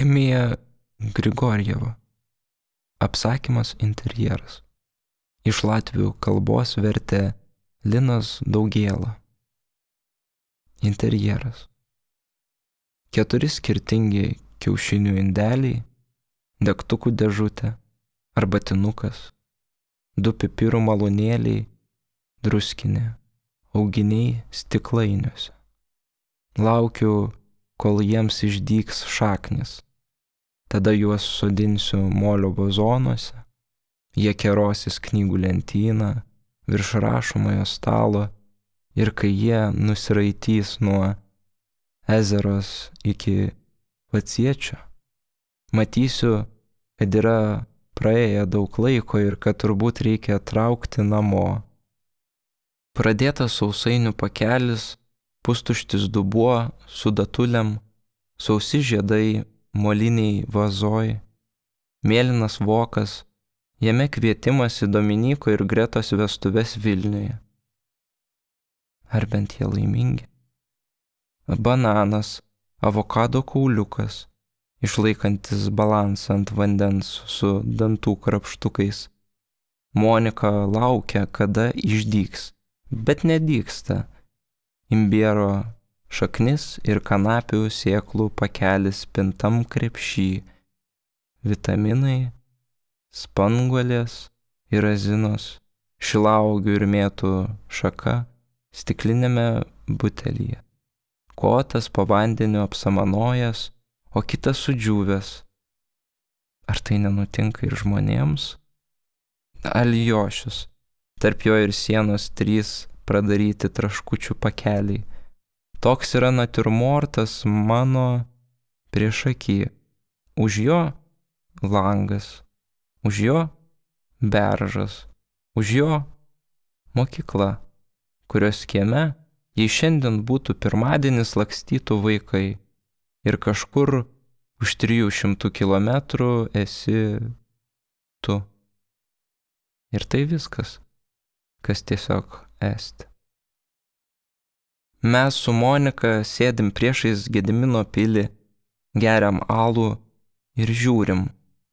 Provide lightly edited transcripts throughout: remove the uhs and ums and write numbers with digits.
Nehemija Grigorjeva. Apsakymas interjeras. Iš latvių kalbos vertė Linas Daugėla. Interjeras. 4 skirtingi kiaušinių indeliai, degtukų dėžutė, arbatinukas, 2 pipirų malūnėliai, druskinė, auginiai stiklainiuose. Laukiu, kol jiems išdygs šaknis. Tada juos sodinsiu molio vazonuose, jie kerosis knygų lentyną virš rašomojo stalo ir kai jie nusiraitys nuo Ezeros iki Vaciečio, matysiu, kad yra praėję daug laiko ir kad turbūt reikia traukti namo. Pradėtas sausainių pakelis, pustuštis dubuo su datulėm, sausi žiedai moliniai vazoj, mėlynas vokas, jame kvietimas į Dominyko ir Gretos vestuves Vilniuje. Ar bent jie laimingi? Bananas, avokado kauliukas, išlaikantis balansą ant vandens su dantų krapštukais. Monika laukia, kada išdygs, bet nedygsta. Imbiero šaknis ir kanapių sėklų pakelis pintam krepšy. Vitaminai, spanguolės ir razinos, šilauogių ir mėtų šaka stiklinėme butelyje. Kotas po vandeniu apsamanojęs, o kitas sudžiūvęs. Ar tai nenutinka ir žmonėms? Aljošius, tarp jo ir sienos 3 pradaryti traškučių pakeliai. Toks yra natiurmortas mano priešaky. Už jo langas, už jo beržas, už jo mokykla, kurios kieme, jei šiandien būtų pirmadienis, lakstytų vaikai ir kažkur už 300 kilometrų esi tu. Ir tai viskas, kas tiesiog esti. Mes su Monika sėdim priešais Gedimino pilį, geriam alų ir žiūrim,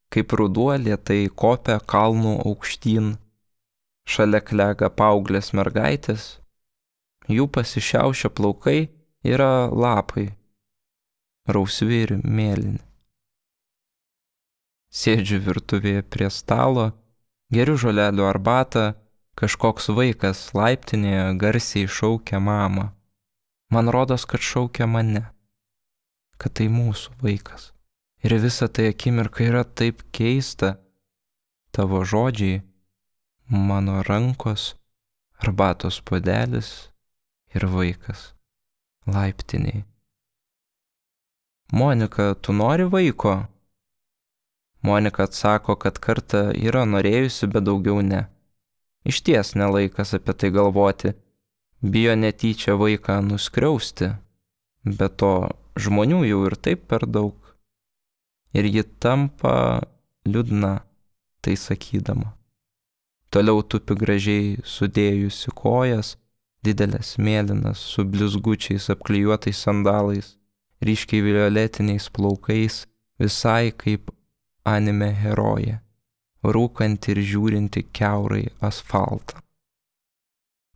kaip ruduo lėtai kopia kalnų aukštyn. Šalia klega paauglės mergaitės, jų pasišiaušę plaukai yra lapai, rausvi ir mėlyni. Sėdžiu virtuvėje prie stalo, geriu žolelių arbatą, kažkoks vaikas laiptinėje garsiai šaukia mamą. Man rodos, kad šaukia mane, kad tai mūsų vaikas. Ir visa tai akimirka yra taip keista. Tavo žodžiai, mano rankos, arbatos puodelis ir vaikas laiptinėje. Monika, tu nori vaiko? Monika atsako, kad kartą yra norėjusi, bet daugiau ne. Išties nelaikas apie tai galvoti. Bijo netyčia vaiką nuskriausti, bet to žmonių jau ir taip per daug. Ir ji tampa liūdna, tai sakydama. Toliau tupi gražiai sudėjusi kojas, didelės mėlynas su blizgučiais apklijuotais sandalais, ryškiai violetiniais plaukais, visai kaip anime herojė, rūkanti ir žiūrinti kiaurai asfaltą.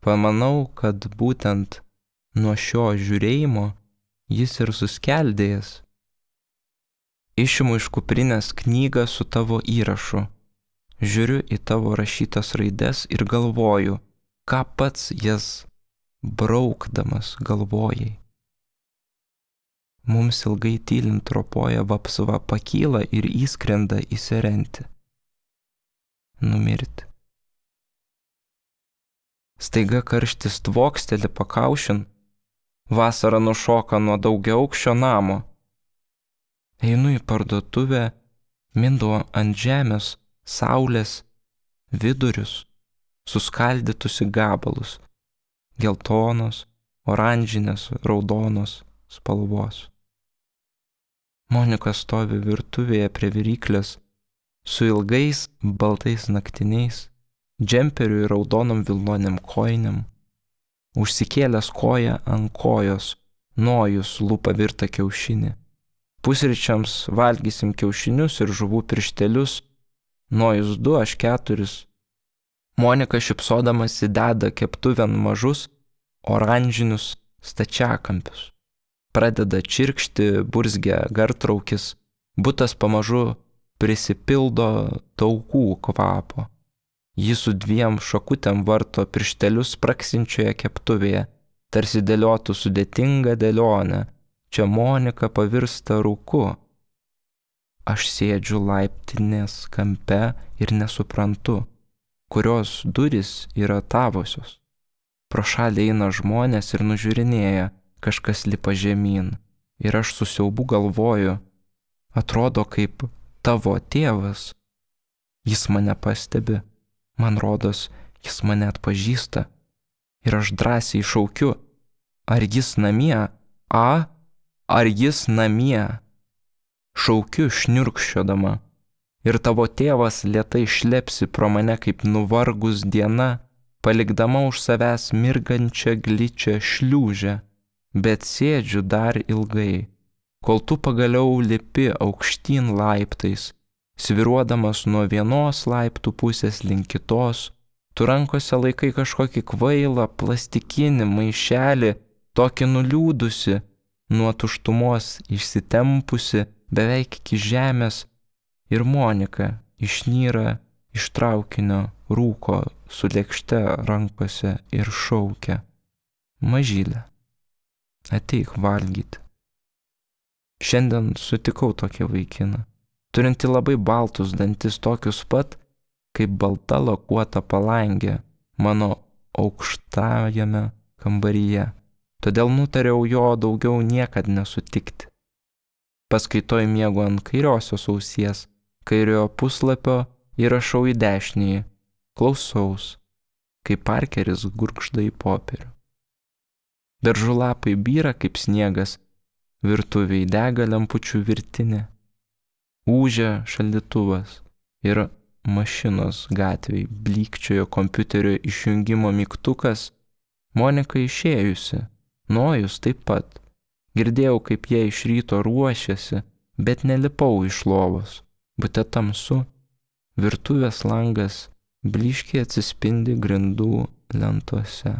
Pamanau, kad būtent nuo šio žiūrėjimo jis ir suskeldėjęs. Išimu iš kuprinės knygą su tavo įrašu, žiūriu į tavo rašytas raides ir galvoju, ką pats jas braukdamas galvojai. Mums ilgai tylint ropoja vapsva pakyla ir įskrenda įsirenti. Numirti. Staiga karštis tvoksteli pakaušin, vasara nušoka nuo daugiaaukščio namo. Einu į parduotuvę, mindu ant žemės saulės vidurius, suskaldytus į gabalus, geltonos, oranžinės, raudonos spalvos. Monika stovi virtuvėje prie viryklės su ilgais baltais naktiniais, džemperiu ir raudonom vilnoniam kojinėm. Užsikėlęs koją ant kojos, nojus lupa virtą kiaušinį. Pusryčiams valgysim kiaušinius ir žuvų pirštelius, Nojus 2, aš 4. Monika šypsodamas įdeda keptuvėn mažus oranžinius stačiakampius. Pradeda čirkšti, burzgia gartraukis, butas pamažu prisipildo taukų kvapo. Ji su 2 šakutėm varto pirštelius spraksinčioje keptuvėje, tarsi dėliotų sudėtingą dėlionę. Čia Monika pavirsta rūku. Aš sėdžiu laiptinės kampe ir nesuprantu, kurios durys yra tavosios. Pro šalį eina žmonės ir nužiūrinėja, kažkas lipa žemyn. Ir aš su siaubu galvoju, atrodo kaip tavo tėvas. Jis mane pastebi, man rodos, jis mane atpažįsta. Ir aš drąsiai šaukiu, ar jis namie? Ar jis namie? Šaukiu šniurkščiodama. Ir tavo tėvas lėtai šlepsi pro mane kaip nuvargus diena, palikdama už savęs mirgančią gličią šliūžę. Bet sėdžiu dar ilgai, kol tu pagaliau lipi aukštyn laiptais, sviruodamas nuo vienos laiptų pusės link kitos, tu rankose laikai kažkokį kvailą plastikinį maišelį, tokį nuliūdusi, nuo tuštumos išsitempusi beveik iki žemės, ir Monika išnyra iš traukinio rūko su lėkšte rankose ir šaukia: Mažylė, ateik valgyti. Šiandien sutikau tokį vaikiną, turinti labai baltus dantis, tokius pat, kaip balta lakuota palangė mano aukštajame kambaryje. Todėl nutariau jo daugiau niekad nesutikti. Paskaitoj miegu ant kairiosios ausies, kairiojo puslapio įrašau į dešinįjį, klausaus, kai Parkeris gurgžda į popierių. Beržų lapai byra kaip sniegas, virtuvėj dega lempučių virtinė, ūžia šaldytuvas ir mašinos gatvėj blykčiojo kompiuterio išjungimo mygtukas. Monika išėjusi, Nojus taip pat. Girdėjau, kaip jie iš ryto ruošiasi, bet nelipau iš lovos. Bute tamsu, virtuvės langas blyškiai atsispindi grindų lentose.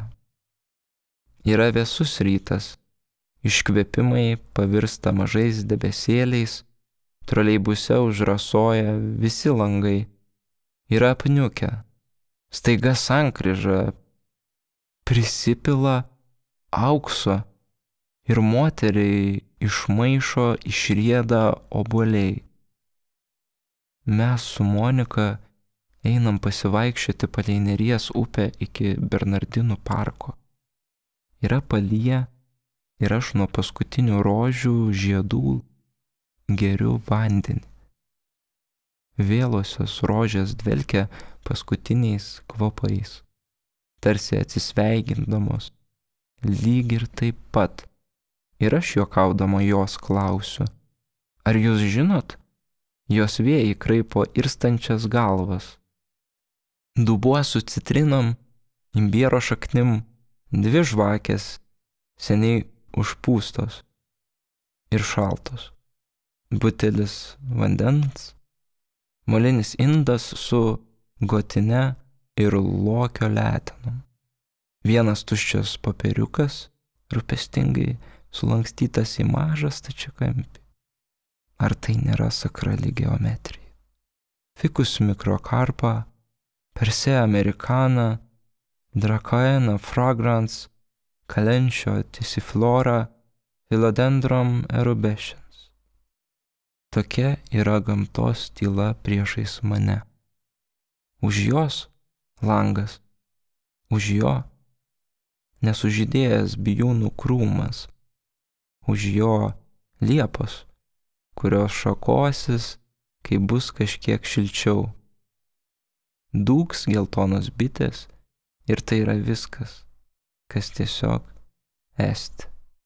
Yra vėsus rytas, iškvėpimai pavirsta mažais debesėliais, troleibuse užrasoja visi langai, yra apniukę, staiga sankryža prisipila aukso ir moteriai iš maišo išrieda obuoliai. Mes su Monika einam pasivaikščioti palei Neries upę iki Bernardinų parko. Yra palyja ir aš nuo paskutinių rožių žiedų geriu vandenį. Vėlosios rožės dvelkia paskutiniais kvapais, tarsi atsisveikindamos, lyg ir taip pat. Ir aš juokaudama jos klausiu: ar jūs žinot, jos vėjai kraipo irstančias galvas. Dubuo su citrinom, imbiero šaknim, 2 žvakės, seniai užpūstos ir šaltos. Butelis vandens, molinis indas su gotine ir lokio letenom. Vienas tuščias popieriukas, rūpestingai sulankstytas į mažą stačiakampį. Ar tai nėra sakrali geometrija? Ficus microcarpa, Persea americana, Dracaena fragrans, Calencio tisiflora, Philodendron erubescens. Tokia yra gamtos tyla priešais mane. Už jos langas, už jo nesužydėjęs bijūnų krūmas, už jo liepos, kurios šakosis, kai bus kažkiek šilčiau. Dūks geltonos bitės ir tai yra viskas, kas tiesiog esti.